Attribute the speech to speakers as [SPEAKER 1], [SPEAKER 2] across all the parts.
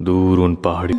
[SPEAKER 1] दूर उन पहाड़ी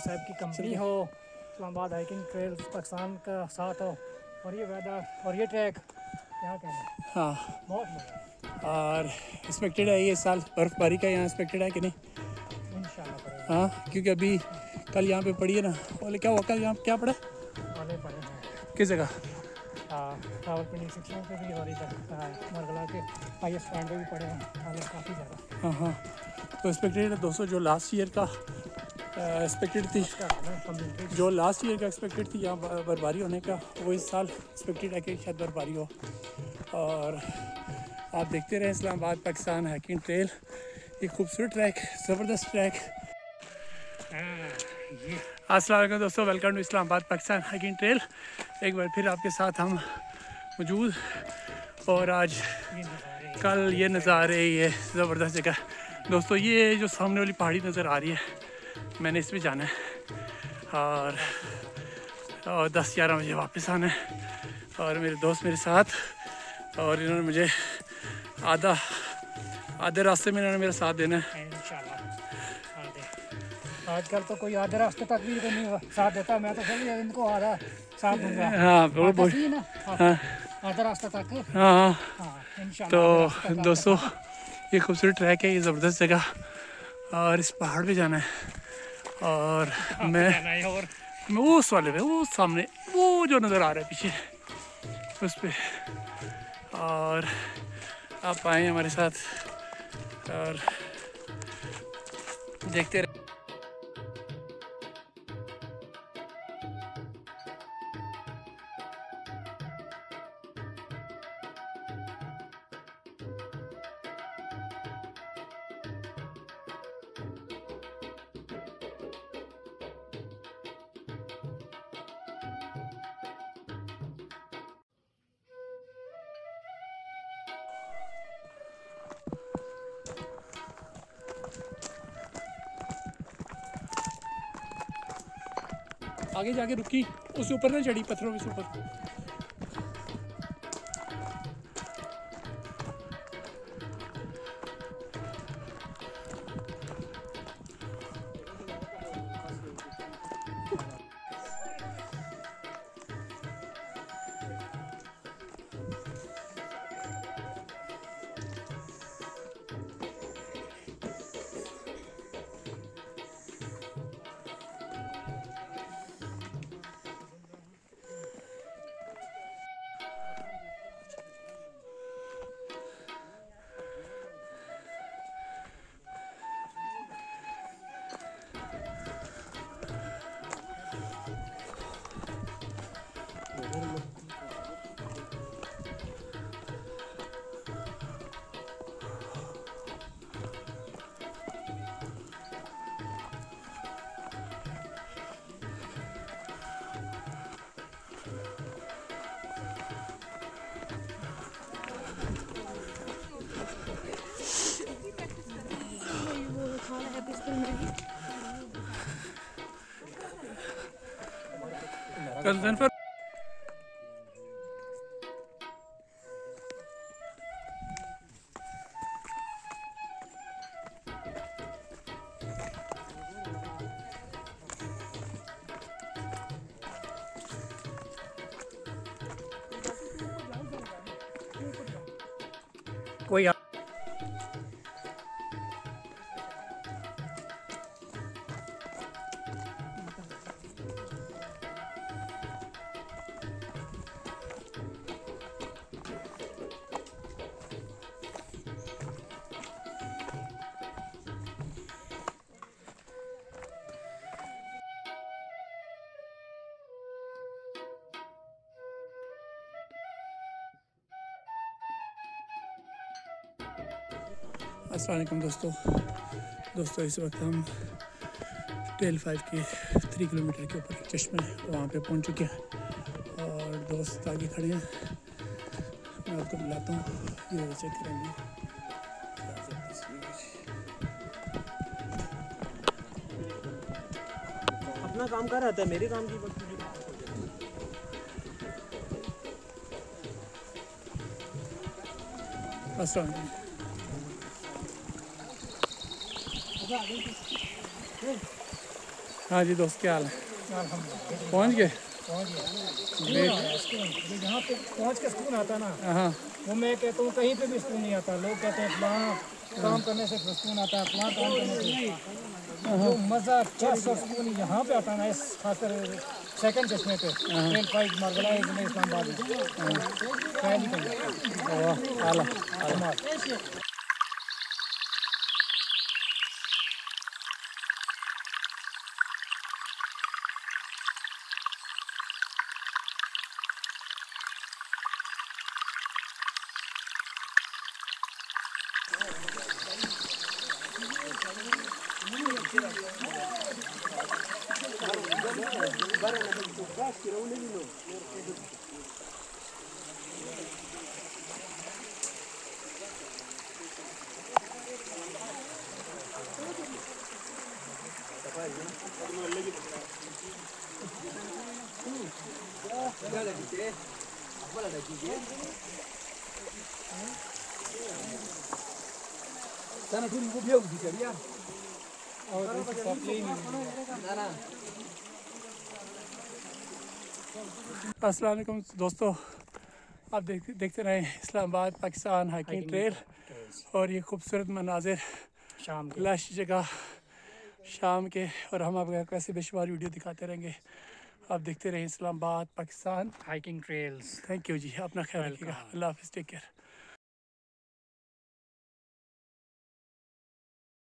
[SPEAKER 2] साहब की कंपनी हो, इस्लामाबाद हाइकिंग ट्रेल पाकिस्तान का साथ हो, और ये वेदर और ये ट्रैक क्या कहना।
[SPEAKER 3] हाँ
[SPEAKER 2] बहुत मज़ा।
[SPEAKER 3] और एक्सपेक्टेड है ये साल बर्फ़बारी का यहाँ एक्सपेक्टेड है कि नहीं?
[SPEAKER 2] इंशाल्लाह पड़ेगा।
[SPEAKER 3] हाँ क्योंकि अभी कल यहाँ पे पड़ी है ना, बोले क्या हुआ कल यहाँ क्या पड़ा?
[SPEAKER 2] वाले पड़े हैं
[SPEAKER 3] किस जगह?
[SPEAKER 2] rawalpindi सेक्शन पे भी और इधर मरगला के हाईएस्ट पॉइंट पे भी पड़े हैं वाले काफ़ी ज़्यादा।
[SPEAKER 3] हाँ हाँ तो एक्सपेक्टेड है दोस्तों, जो लास्ट ईयर का एक्सपेक्टेड थी, जो लास्ट ईयर का एक्सपेक्टेड थी यहाँ बर्फबारी होने का, वो इस साल एक्सपेक्टेड है कि शायद बर्फबारी हो। और आप देखते रहें इस्लामाबाद पाकिस्तान हाइकिंग ट्रेल, एक खूबसूरत ट्रैक, ज़बरदस्त ट्रैक। अस्सलाम वालेकुम दोस्तों, welcome to Islamabad Pakistan hiking trail. एक बार फिर आपके साथ हम मौजूद, और आज कल ये नज़ारे, ये ज़बरदस्त जगह दोस्तों। ये जो सामने वाली पहाड़ी नज़र आ रही है, मैंने इस पर जाना है और 10-11 बजे वापस आना है। और मेरे दोस्त मेरे साथ, और इन्होंने मुझे आधे रास्ते में इन्होंने मेरा साथ देना है
[SPEAKER 2] इंशाल्लाह। आजकल तो कोई आधे रास्ते तक भी नहीं साथ देता, मैं तो चलिए इनको आधा साथ दूंगा।
[SPEAKER 3] हाँ बोल
[SPEAKER 2] हाँ आधा रास्ता तक।
[SPEAKER 3] हाँ
[SPEAKER 2] इंशाल्लाह।
[SPEAKER 3] तो दोस्तों ये खूबसूरत ट्रैक है, ये ज़बरदस्त जगह, और इस पहाड़ पे जाना है। और मैं उस वाले पे, वो सामने वो जो नज़र आ रहा है पीछे, उस पे, और आप आए हमारे साथ और देखते रहे। आगे जाके रुकी, उसके ऊपर ना चढ़ी, पत्थरों के ऊपर। कंसर्न फॉर
[SPEAKER 2] कोई
[SPEAKER 3] अस्सलाम वालेकुम दोस्तों इस वक्त हम टेल 5 के 3 किलोमीटर के ऊपर चश्मे वहाँ पे पहुँच चुके हैं और दोस्त आगे खड़े हैं। मैं आपको बुलाता हूँ, ये चेक करेंगे।
[SPEAKER 1] अपना काम कर रहा था, मेरे काम की वक्त
[SPEAKER 3] अस्सलाम वालेकुम। हाँ जी दोस्त, क्या हाल है? पहुँच गए?
[SPEAKER 2] जहाँ पे पहुँच के सुकून आता ना,
[SPEAKER 3] हाँ
[SPEAKER 2] वो मैं कहता हूँ कहीं पे भी सुकून नहीं आता। लोग कहते हैं फलां काम करने से सुकून आता है, फलां काम करने से जो मज़ा चस और सुकून यहाँ पे आता है ना, इस खासकर सेकंड चश्मे पे टेल 5 मार्गला इस्लामाबाद पहली कहीं आला।
[SPEAKER 3] अस्सलाम वालेकुम दोस्तों, आप देखते रहें इस्लामाबाद पाकिस्तान हाइकिंग ट्रेल और ये खूबसूरत मनाजिर
[SPEAKER 2] शाम के
[SPEAKER 3] लश जगह शाम के, और हम आपको ऐसे बेशुमार वीडियो दिखाते रहेंगे। आप देखते रहें Islamabad Pakistan
[SPEAKER 2] hiking trails.
[SPEAKER 3] Thank you ji, अपना ख्याल रखिएगा। अल्लाह हाफ़िज़, टेक केयर।